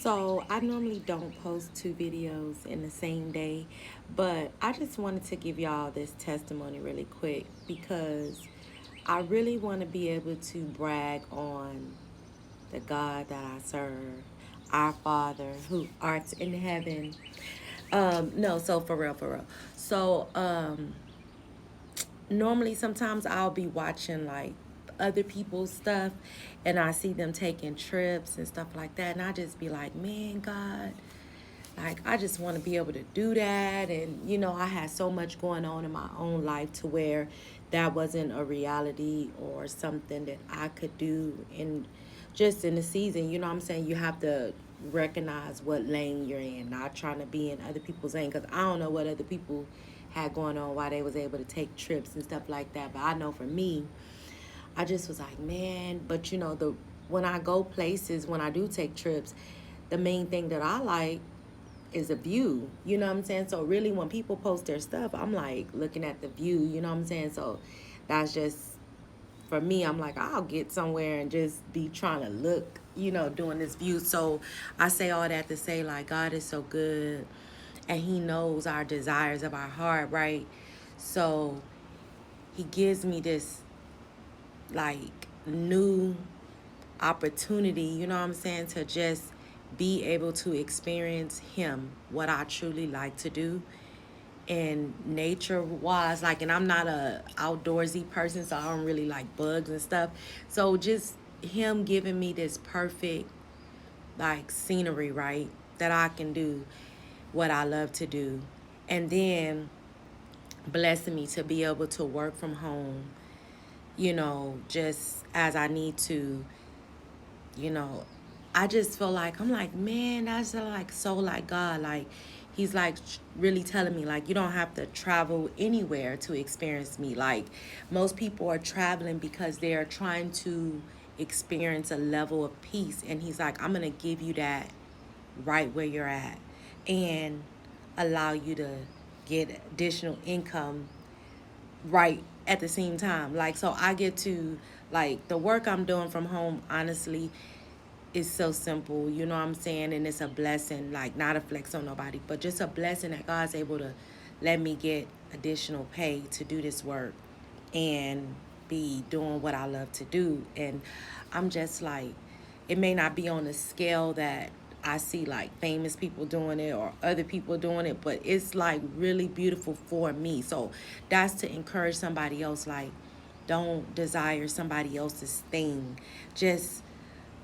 So I normally don't post two videos in the same day, but I just wanted to give y'all this testimony really quick because I really want to be able to brag on the God that I serve, our Father who art in heaven. No, so for real, for real. So normally sometimes I'll be watching like other people's stuff and I see them taking trips and stuff like that, and I just be like, man, God, like I just want to be able to do that. And I had so much going on in my own life to where that wasn't a reality or something that I could do in just in the season. You know what I'm saying? You have to recognize what lane you're in, not trying to be in other people's lane, because I don't know what other people had going on, why they was able to take trips and stuff like that. But I know for me, I just was like, man. But the when I go places, when I do take trips, the main thing that I like is a view. You know what I'm saying? So really, when people post their stuff, I'm like looking at the view. You know what I'm saying? So that's just for me. I'm like, I'll get somewhere and just be trying to look, doing this view. So I say all that to say, like, God is so good, and He knows our desires of our heart, right? So He gives me this like new opportunity, you know what I'm saying, to just be able to experience Him, what I truly like to do. And nature wise, like, and I'm not a outdoorsy person, so I don't really like bugs and stuff. So just Him giving me this perfect like scenery, right, that I can do what I love to do. And then blessing me to be able to work from home, just as I need to. you know I just feel like, I'm like, man, that's like so like God, like He's like really telling me, like, you don't have to travel anywhere to experience me. Like, most people are traveling because they're trying to experience a level of peace, and He's like, I'm gonna give you that right where you're at, and allow you to get additional income right at the same time. Like, so I get to, like, the work I'm doing from home, honestly, is so simple, you know what I'm saying? And it's a blessing, like, not a flex on nobody, but just a blessing that God's able to let me get additional pay to do this work and be doing what I love to do. And I'm just like, it may not be on the scale that I see like famous people doing it or other people doing it, but it's like really beautiful for me. So that's to encourage somebody else, like, don't desire somebody else's thing. Just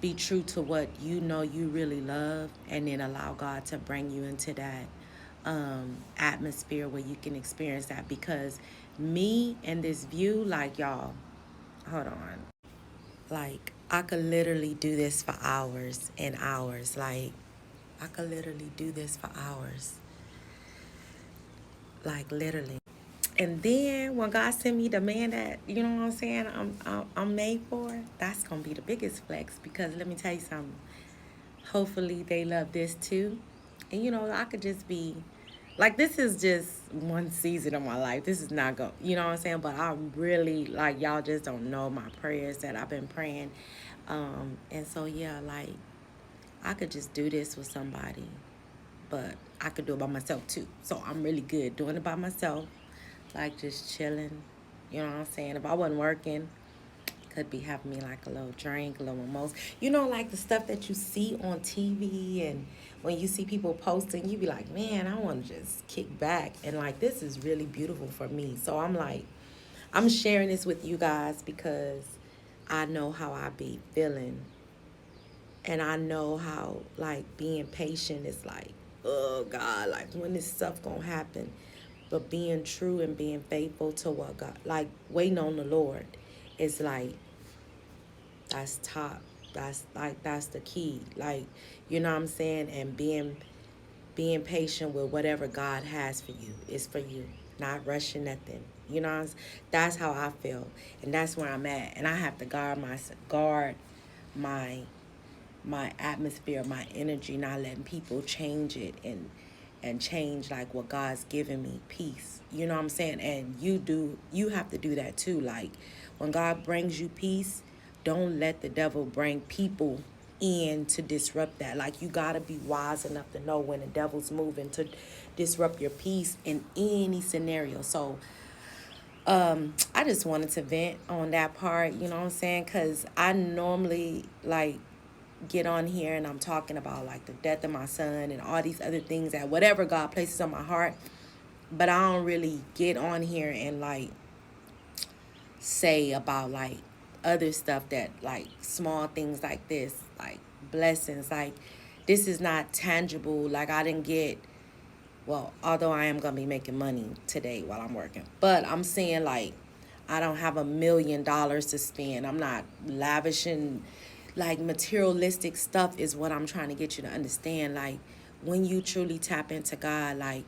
be true to what you know you really love, and then allow God to bring you into that atmosphere where you can experience that. Because me and this view, like, y'all, hold on. Like, I could literally do this for hours and hours. Like, I could literally do this for hours. Like, literally. And then when God sent me the man that, you know what I'm saying, I'm made for, that's going to be the biggest flex. Because let me tell you something. Hopefully they love this too. And I could just be like, this is just one season of my life. This is not go, you know what I'm saying? But I'm really like, y'all just don't know my prayers that I've been praying. And so yeah, like, I could just do this with somebody, but I could do it by myself too. So I'm really good doing it by myself, like just chilling. You know what I'm saying? If I wasn't working, could be having me like a little drink, a little mimosa. Like the stuff that you see on TV, and when you see people posting, you be like, man, I want to just kick back. And like, this is really beautiful for me. So I'm like, I'm sharing this with you guys because I know how I be feeling. And I know how, like, being patient is like, oh God, like, when this stuff gonna happen. But being true and being faithful to what God, like, waiting on the Lord, is like, that's top. That's like, that's the key. Like, you know what I'm saying? And being patient with whatever God has for you is for you. Not rushing nothing. That's how I feel. And that's where I'm at. And I have to guard my my atmosphere, my energy, not letting people change it, and change like what God's given me, peace. You know what I'm saying? And you have to do that too. Like, when God brings you peace, don't let the devil bring people in to disrupt that. Like, you gotta be wise enough to know when the devil's moving to disrupt your peace in any scenario. So I just wanted to vent on that part, you know what I'm saying? Because I normally, like, get on here and I'm talking about, like, the death of my son and all these other things that whatever God places on my heart. But I don't really get on here and, like, say about, like, other stuff that, like, small things like this, like, blessings. Like, this is not tangible. Like, I didn't get, well, although I am going to be making money today while I'm working. But I'm saying, like, I don't have $1 million to spend. I'm not lavishing. Like, materialistic stuff is what I'm trying to get you to understand. Like, when you truly tap into God, like,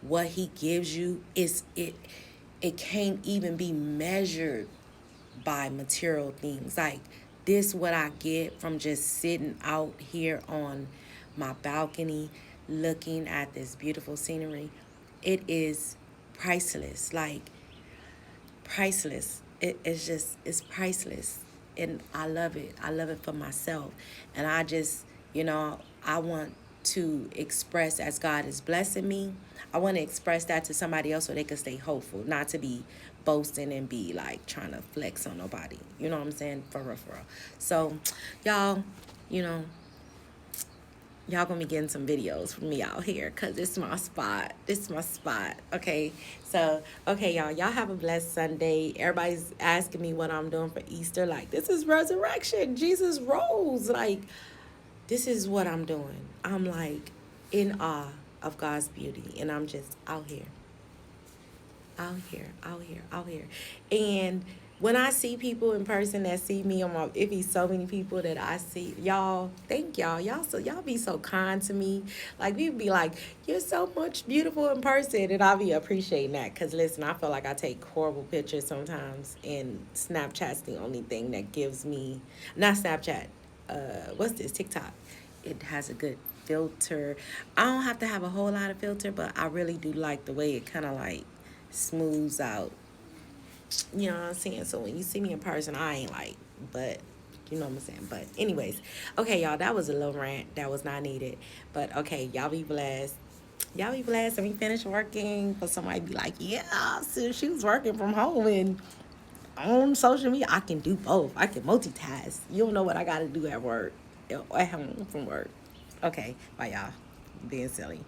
what he gives you is it can't even be measured by material things. Like, this what I get from just sitting out here on my balcony looking at this beautiful scenery. It is priceless. Like, priceless. It's just, it's priceless. And I love it. I love it for myself. And I just, I want to express as God is blessing me. I want to express that to somebody else so they can stay hopeful, not to be boasting and be like trying to flex on nobody. You know what I'm saying? For real, for real. So, y'all, you know, y'all gonna be getting some videos from me out here because this is my spot. This is my spot. Okay. So, okay, y'all have a blessed Sunday. Everybody's asking me what I'm doing for Easter. Like, this is resurrection. Jesus rose. Like, this is what I'm doing. I'm like in awe of God's beauty. And I'm just out here. Out here, out here, out here. And when I see people in person that see me on my, it be so many people that I see. Y'all, thank y'all. Y'all be so kind to me. Like, people be like, you're so much beautiful in person. And I'll be appreciating that. Because listen, I feel like I take horrible pictures sometimes. And Snapchat's the only thing that gives me, not Snapchat, what's this, TikTok. It has a good filter. I don't have to have a whole lot of filter, but I really do like the way it kind of like smooths out. You know what I'm saying? So when you see me in person, I ain't like, but you know what I'm saying? But anyways, okay, y'all, that was a little rant. That was not needed. But okay, y'all be blessed. Y'all be blessed. And we finish working. For somebody be like, yeah, so she was working from home and on social media. I can do both. I can multitask. You don't know what I got to do at work, at home from work. Okay, bye, y'all. Being silly.